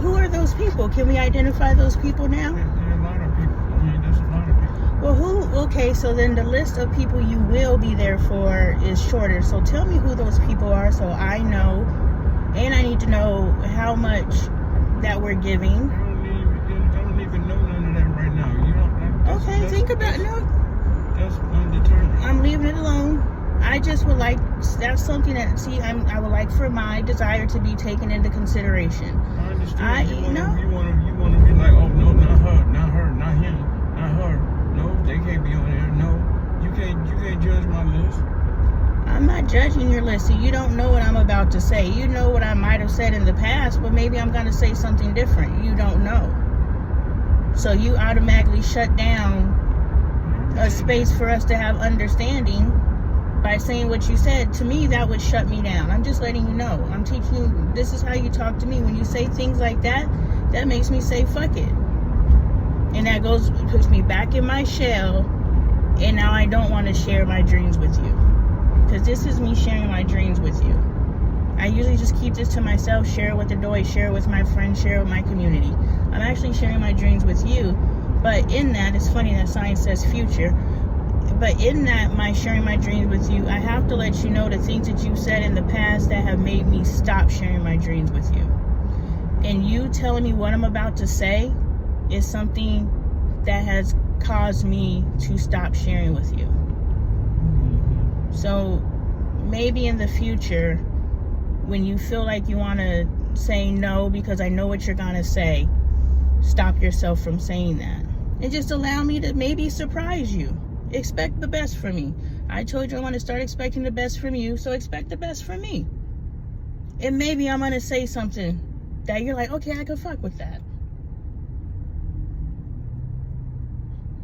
who are those people? Can we identify those people now? There are a lot of people. I mean, there's a lot of people. Well, who? Okay, so then the list of people you will be there for is shorter. So tell me who those people are so I know, and I need to know how much that we're giving. I don't even know none of that right now. You don't. Okay, think about it. No, that's undetermined. I'm leaving it alone. I just would like, that's something that, see, I would like for my desire to be taken into consideration. I understand. You want to be like, oh no, not her, not him, not her. No, they can't be on there. No, you can't judge my list. I'm not judging your list. So you don't know what I'm about to say. You know what I might have said in the past, but maybe I'm going to say something different. You don't know. So you automatically shut down a space for us to have understanding by saying what you said. To me, that would shut me down. I'm just letting you know. I'm teaching you, this is how you talk to me. When you say things like that, that makes me say, fuck it. And that puts me back in my shell. And now I don't want to share my dreams with you. Because this is me sharing my dreams with you. I usually just keep this to myself, share it with the doy, share it with my friends, share it with my community. I'm actually sharing my dreams with you. But in that, it's funny that science says future. But in that, my sharing my dreams with you, I have to let you know the things that you said in the past that have made me stop sharing my dreams with you. And you telling me what I'm about to say is something that has caused me to stop sharing with you. So maybe in the future, when you feel like you want to say no because I know what you're going to say, stop yourself from saying that. And just allow me to maybe surprise you. Expect the best from me. I told you I want to start expecting the best from you, so expect the best from me. And maybe I'm going to say something that you're like, okay, I can fuck with that.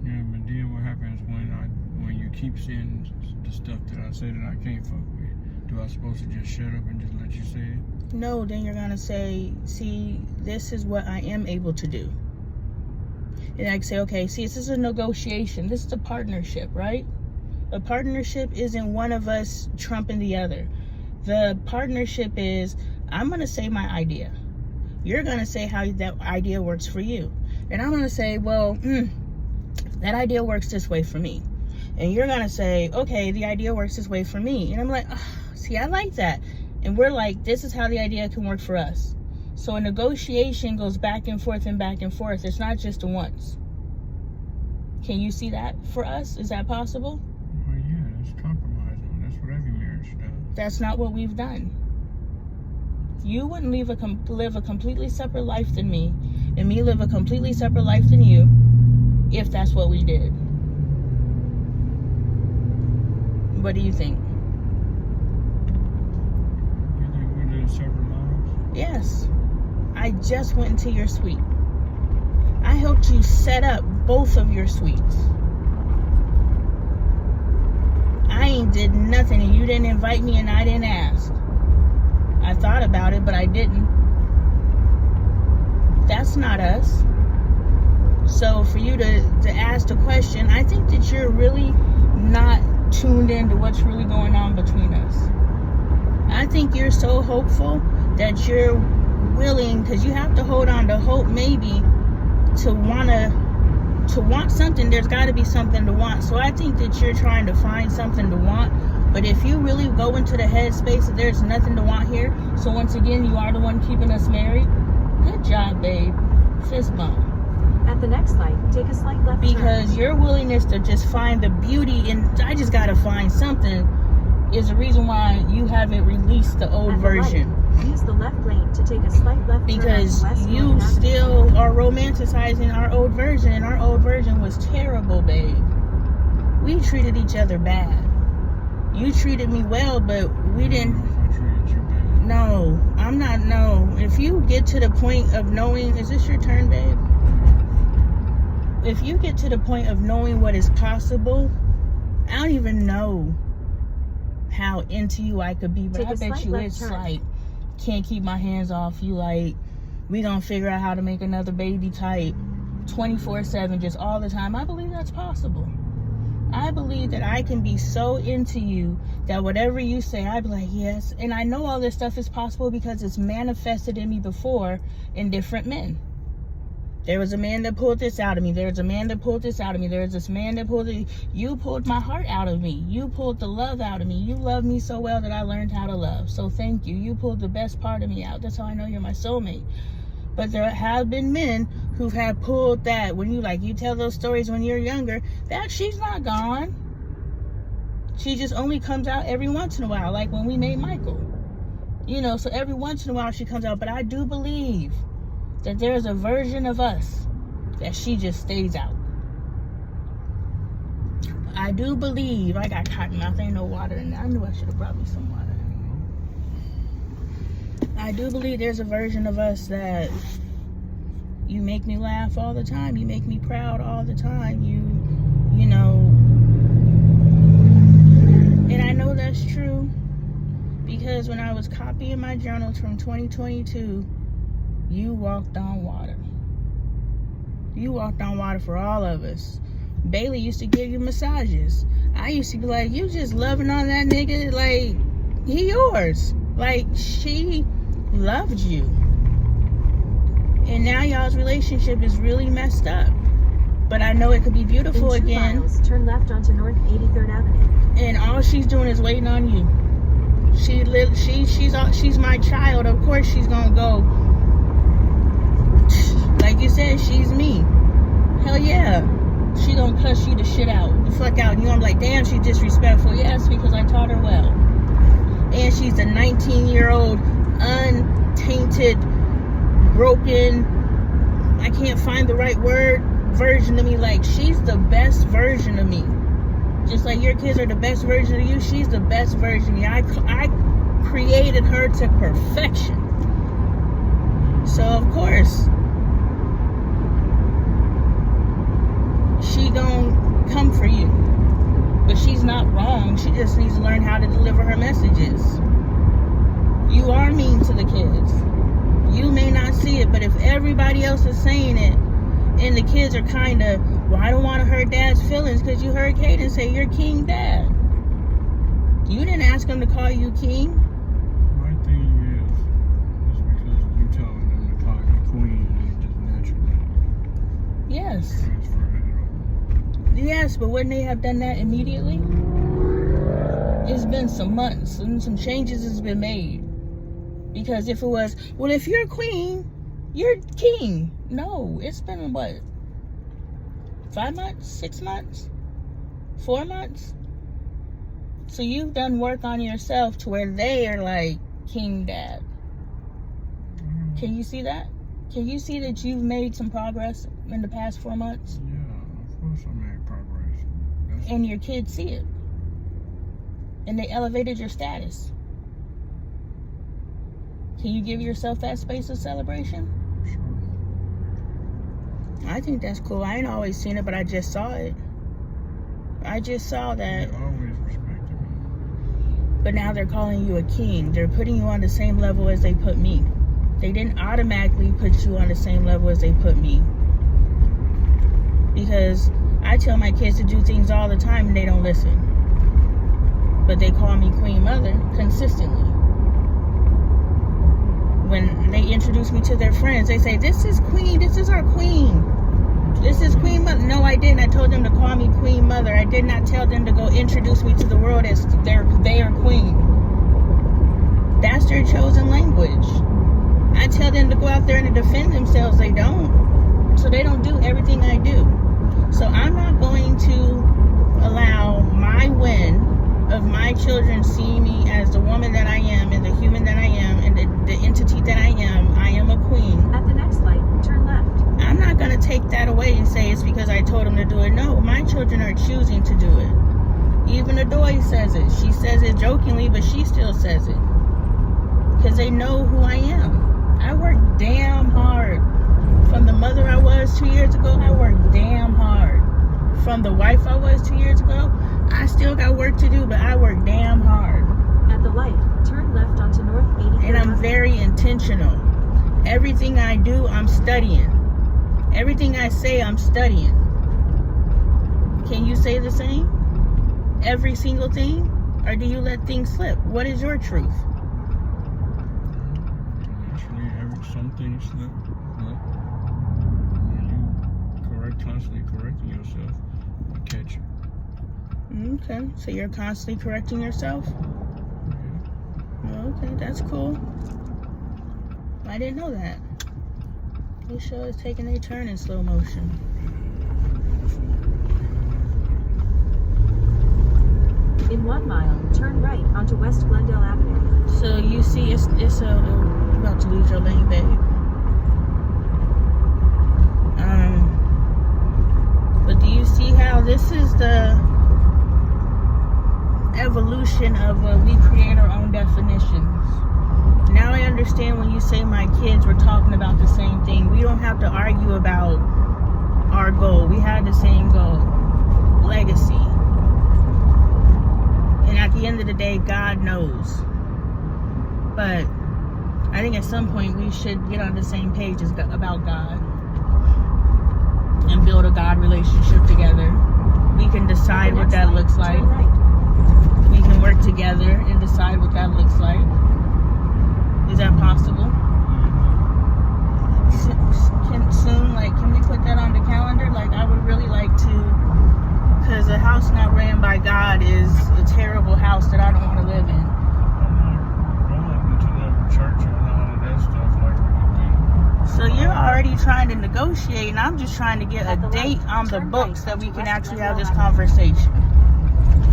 Yeah, but then what happens when you keep saying the stuff that I say that I can't fuck with? Do I supposed to just shut up and just let you say it? No, then you're going to say, see, this is what I am able to do. And I can say, okay, see, this is a negotiation. This is a partnership, right? A partnership isn't one of us trumping the other. The partnership is, I'm going to say my idea. You're going to say how that idea works for you. And I'm going to say, well, that idea works this way for me. And you're going to say, okay, the idea works this way for me. And I'm like, oh, see, I like that. And we're like, this is how the idea can work for us. So a negotiation goes back and forth and back and forth. It's not just a once. Can you see that for us? Is that possible? Well, yeah, it's compromising. That's what every marriage does. That's not what we've done. You wouldn't live a completely separate life than me, and me live a completely separate life than you, if that's what we did. What do you think? You think we live separate lives? Yes. I just went into your suite. I helped you set up both of your suites. I ain't did nothing and you didn't invite me and I didn't ask. I thought about it, but I didn't. That's not us. So for you to ask the question, I think that you're really not tuned into what's really going on between us. I think you're so hopeful that you're willing, because you have to hold on to hope maybe to want something. There's got to be something to want. So I think that you're trying to find something to want. But if you really go into the headspace that there's nothing to want here, so once again you are the one keeping us married, good job, babe. Fist bump. At the next light, take a slight left turn. Because your willingness to just find the beauty in, I just got to find something, is the reason why you haven't released the old version. Use the left lane to take a slight left because turn. Because you still are romanticizing our old version, and our old version was terrible, babe. We treated each other bad. You treated me well, but we didn't. I treated you bad. No, I'm not. No. If you get to the point of knowing, is this your turn, babe? If you get to the point of knowing what is possible, I don't even know how into you I could be, but I bet you it's like, can't keep my hands off you, like, we gonna figure out how to make another baby type 24/7, just all the time. I believe that's possible. I believe that I can be so into you that whatever you say, I'd be like, yes. And I know all this stuff is possible because it's manifested in me before in different men. There was a man that pulled this out of me. There's a man that pulled this out of me. There's this man that pulled it. You pulled my heart out of me. You pulled the love out of me. You loved me so well that I learned how to love. So thank you. You pulled the best part of me out. That's how I know you're my soulmate. But there have been men who have pulled that. When you tell those stories when you're younger, that she's not gone. She just only comes out every once in a while, like when we made Michael. So every once in a while she comes out. But I do believe that there's a version of us that she just stays out. I do believe. I got cotton mouth. Ain't no water in there. I knew I should have brought me some water. I do believe there's a version of us that you make me laugh all the time. You make me proud all the time. And I know that's true because when I was copying my journals from 2022, you walked on water. You walked on water for all of us. Bailey used to give you massages. I used to be like, you just loving on that nigga. Like, he yours. Like, she loved you. And now y'all's relationship is really messed up. But I know it could be beautiful In 2 again. miles, turn left onto North 83rd Avenue. And all she's doing is waiting on you. She's my child. Of course she's gonna go. Like you said, she's me. Hell yeah. She gonna cuss you the shit out. The fuck out. And I'm like, damn, she's disrespectful. Yes, because I taught her well. And she's a 19-year-old, untainted, broken, I can't find the right word, version of me. Like, she's the best version of me. Just like your kids are the best version of you, she's the best version of me. I created her to perfection. So, of course, she gonna come for you. But she's not wrong. She just needs to learn how to deliver her messages. You are mean to the kids. You may not see it, but if everybody else is saying it, and the kids are kind of, well, I don't want to hurt dad's feelings, because you heard Kaden say, you're king dad. You didn't ask him to call you king. My thing is because you telling them to call you queen, and just naturally Yes. transfer it over. Yes, but wouldn't they have done that immediately? It's been some months, and some changes has been made. Because if it was, well, if you're queen, you're king. No, it's been, what, 5 months, 6 months, 4 months? So you've done work on yourself to where they are like king dad. Can you see that? Can you see that you've made some progress in the past 4 months? Yeah, of course I made progress. And your kids see it. And they elevated your status. Can you give yourself that space of celebration? Sure. I think that's cool. I ain't always seen it, but I just saw it. I just saw that. They always respected me. But now they're calling you a king. They're putting you on the same level as they put me. They didn't automatically put you on the same level as they put me. Because I tell my kids to do things all the time and they don't listen. But they call me Queen Mother consistently. When they introduce me to their friends, they say, this is Queen, this is our Queen. This is Queen Mother. No, I didn't. I told them to call me Queen Mother. I did not tell them to go introduce me to the world as their queen. That's their chosen language. I tell them to go out there and to defend themselves. They don't. So they don't do everything I do. So I'm not going to allow my win of my children see me as the woman that I am and the human that I am and the entity that I am. I am a queen. At the next light, turn left. I'm not going to take that away and say it's because I told them to do it. No, my children are choosing to do it. Even Adoy says it. She says it jokingly, but she still says it. Because they know who I am. I work damn hard. From the mother I was 2 years ago, I worked damn hard. From the wife I was 2 years ago, I still got work to do, but I work damn hard. At the light, turn left onto North 83rd And I'm Avenue. very intentional. Everything I do, I'm studying. Everything I say, I'm studying. Can you say the same? every single thing? Or do you let things slip? What is your truth? Actually, some things slip. But when you constantly correcting yourself, you catch it. Okay, so you're constantly correcting yourself? Okay, that's cool. I didn't know that. This show is taking a turn in slow motion. In 1 mile, turn right onto West Glendale Avenue. So you see, it's you're about to lose your lane, babe. But do you see how this is the evolution of we create our own definitions? Now I understand when you say my kids were talking about the same thing. We don't have to argue about our goal. We had the same goal, legacy. And at the end of the day, God knows. But I think at some point we should get on the same page about God and build a God relationship together. We can decide what that looks like. We can work together and decide what that looks like. Is that possible? Can we put that on the calendar? Like, I would really like to, because a house not ran by God is a terrible house that I don't want to live in. I'm not into no church or none of that stuff like that. So you're already trying to negotiate, and I'm just trying to get a date on the books that we can actually have this conversation.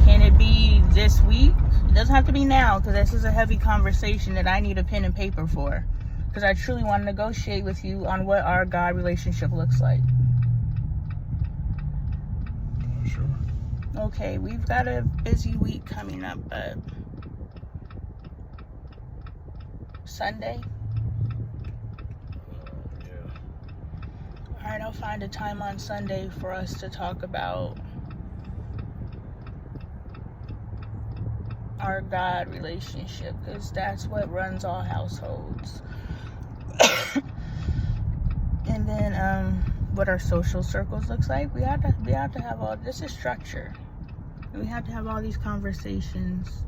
Can it be this week? It doesn't have to be now, because this is a heavy conversation that I need a pen and paper for. Because I truly want to negotiate with you on what our God relationship looks like. Sure. Okay, we've got a busy week coming up, but Sunday? Yeah. Alright, I'll find a time on Sunday for us to talk about our God relationship, because that's what runs all households. And then what our social circles looks like. We have to have all this is structure. We have to have all these conversations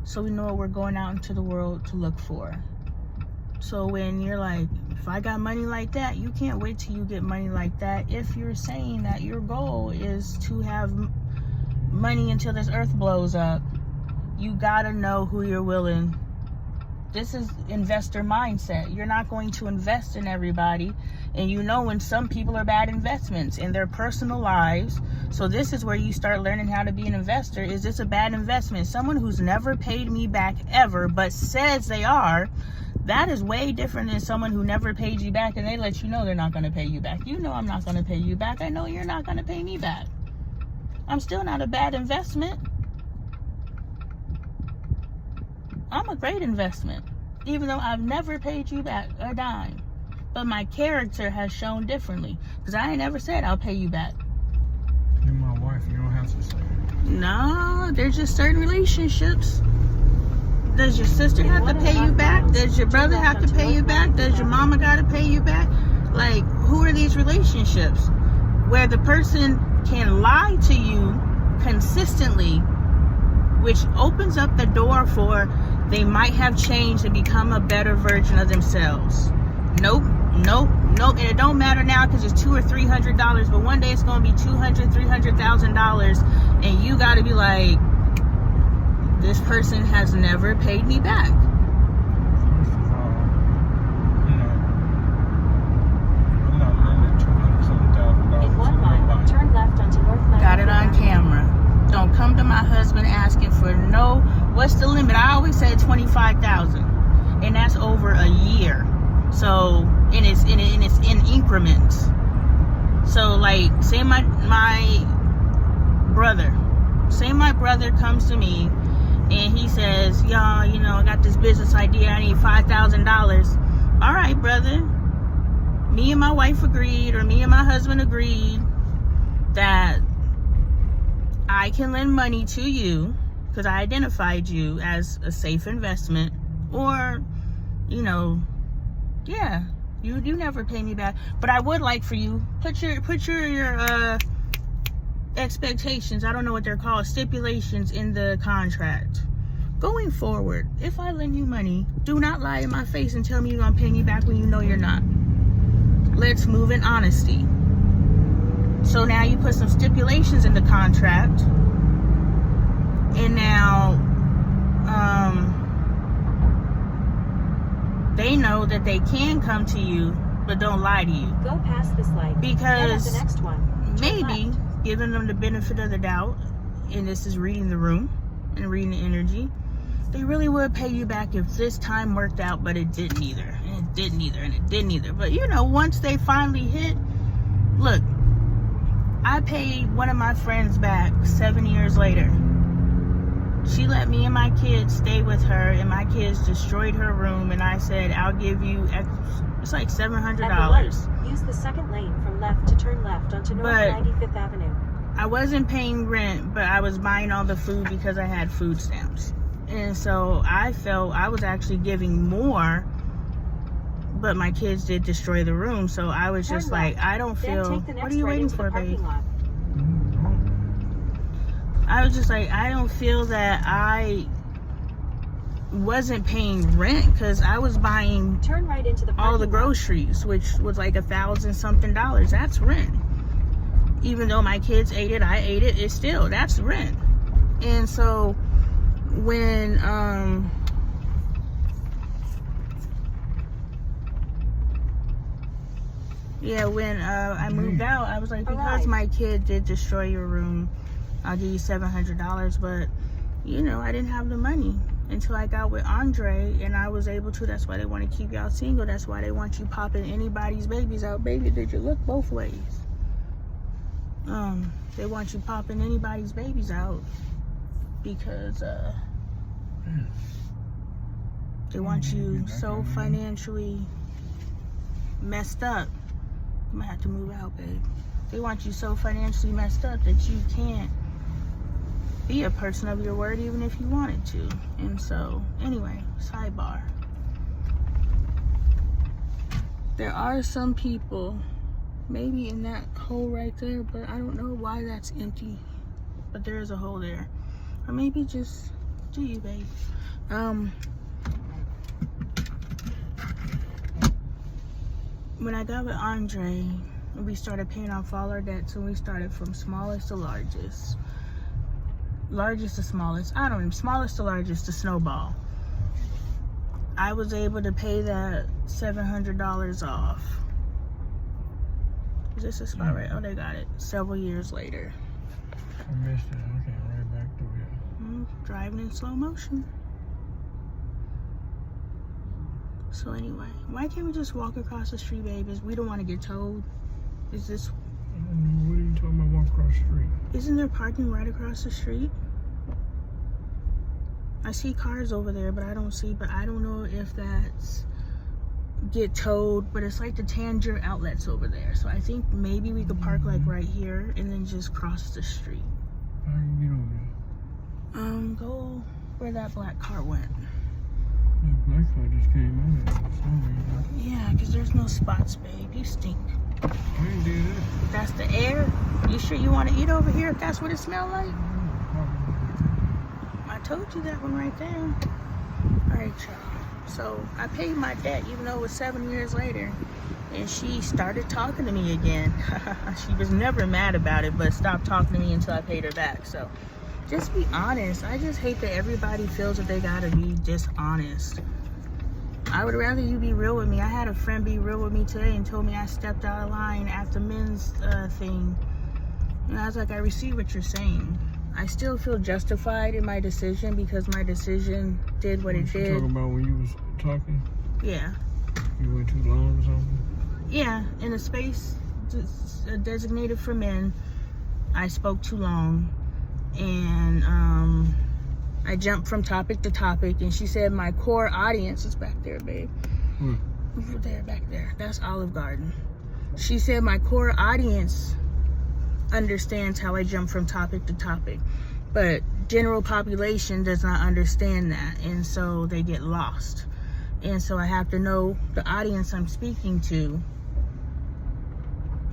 so we know what we're going out into the world to look for. So when you're like, if I got money like that, you can't wait till you get money like that. If you're saying that your goal is to have money until this earth blows up, you gotta know who you're willing. This is investor mindset. You're not going to invest in everybody. And you know when some people are bad investments in their personal lives. So this is where you start learning how to be an investor. Is this a bad investment? Someone who's never paid me back ever, but says they are, that is way different than someone who never paid you back and they let you know they're not going to pay you back. You know I'm not going to pay you back. I know you're not going to pay me back. I'm still not a bad investment. I'm a great investment, even though I've never paid you back a dime. But my character has shown differently, because I ain't never said I'll pay you back. You're my wife. You don't have to say it. No, there's just certain relationships. Does your sister have to pay you back? Does your brother have to pay you back? Does your mama got to pay you back? Like, who are these relationships where the person can lie to you consistently, which opens up the door for they might have changed and become a better version of themselves? Nope. And it don't matter now because it's $200 or $300, but one day it's going to be $200,000, $300,000, and you got to be like, this person has never paid me back. First of all, I'm not lending $200,000 In 1 to mile, nobody. turn left onto North Glen. Got it on camera. Don't come to my husband asking for what's the limit? I always said $25,000, and that's over a year. So, and it's in increments. So, like, say my brother comes to me and he says, y'all, I got this business idea. I need $5,000. All right, brother. Me and my wife agreed, or me and my husband agreed that I can lend money to you because I identified you as a safe investment, or, yeah, you never pay me back, but I would like for you put your expectations, I don't know what they're called, stipulations in the contract. Going forward, if I lend you money, do not lie in my face and tell me you're gonna pay me back when you know you're not. Let's move in honesty. So now you put some stipulations in the contract, and now they know that they can come to you, but don't lie to you. Go past this light. Because the next one. maybe giving them the benefit of the doubt, and this is reading the room and reading the energy, they really would pay you back if this time worked out, but it didn't either. And it didn't either, and it didn't either. But you know, once they finally hit, look, I paid one of my friends back 7 years later. She let me and my kids stay with her, and my kids destroyed her room, and I said, I'll give you, it's like $700. Use the second lane from left to turn left onto North 95th Avenue. I wasn't paying rent, but I was buying all the food because I had food stamps. And so I felt I was actually giving more, but my kids did destroy the room. So I was just like, I don't feel, what are you waiting for, babe? I was just like, I don't feel that I wasn't paying rent because I was buying turn right into the all the groceries, which was like $1,000 something. That's rent. Even though my kids ate it, I ate it, it's still, that's rent. And so when I moved out, I was like, because my kid did destroy your room, I'll give you $700. But you know, I didn't have the money until I got with Andre, and I was able to. That's why they want to keep y'all single. That's why they want you popping anybody's babies out. Baby, did you look both ways? They want you popping anybody's babies out because they want you so financially messed up. I'm gonna have to move out, babe. They want you so financially messed up that you can't be a person of your word even if you wanted to. And so, anyway, sidebar. There are some people, maybe in that hole right there, but I don't know why that's empty. But there is a hole there. Or maybe just do you, babe. When I got with Andre, we started paying off all our debts, and we started from smallest to largest. Largest to smallest. I don't know. Smallest to largest to snowball. I was able to pay that $700 off. Is this a spot right? Oh, they got it. Several years later. I missed it. I came right back through here. Driving in slow motion. So anyway, why can't we just walk across the street, babies? We don't want to get towed. Is this... I don't know. What are you talking about, walk across the street? Isn't there parking right across the street? I see cars over there, but I don't know if that's get towed, but it's like the Tanger outlets over there. So I think maybe we could park like right here and then just cross the street. How you get over there? Go where that black car went. That black car just came out. Yeah, because there's no spots, babe. You stink. I didn't do that. That's the air. You sure you want to eat over here if that's what it smells like? I told you that one right there. All right, y'all. So I paid my debt even though it was 7 years later. And she started talking to me again. She was never mad about it, but stopped talking to me until I paid her back. So just be honest. I just hate that everybody feels that they gotta be dishonest. I would rather you be real with me. I had a friend be real with me today and told me I stepped out of line at the men's thing. And I was like, I receive what you're saying. I still feel justified in my decision because my decision did what it did. You talking about when you was talking? Yeah. You went too long or something? Yeah, in a space designated for men, I spoke too long. And I jumped from topic to topic, and she said my core audience is back there, babe. Over there, back there. That's Olive Garden. She said my core audience understands how I jump from topic to topic, but general population does not understand that, and so they get lost. And so I have to know the audience I'm speaking to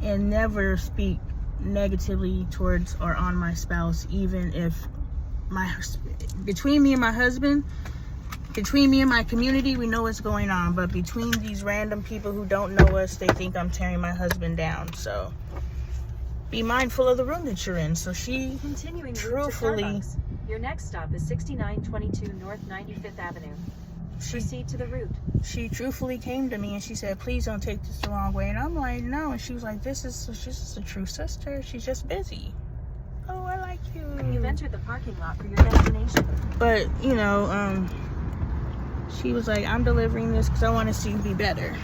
and never speak negatively towards or on my spouse, even if between me and my husband, between me and my community, we know what's going on. But between these random people who don't know us, they think I'm tearing my husband down. So be mindful of the room that you're in. So she Continuing truthfully, route to Starbucks. Your next stop is 6922 North 95th Avenue. Proceed to the route. she truthfully came to me and she said, please don't take this the wrong way. And I'm like, no. And she was like, she's just a true sister. She's just busy. Oh, I like you. You've entered the parking lot for your destination. But, you know, she was like, I'm delivering this because I want to see you be better.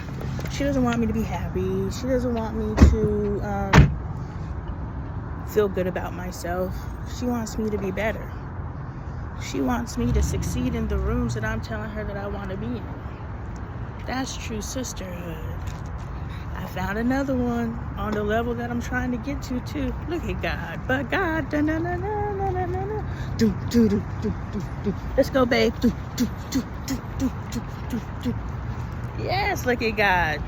She doesn't want me to be happy. She doesn't want me to feel good about myself. She wants me to be better. She wants me to succeed in the rooms that I'm telling her that I want to be in. That's true sisterhood. I found another one on the level that I'm trying to get to too. Look at God. But God. Da, na, na, na, na, na, na, na. Do, do, do, do, do, do. Let's go, babe. Do, do, do, do, do, do, do, do. Yes, look at God.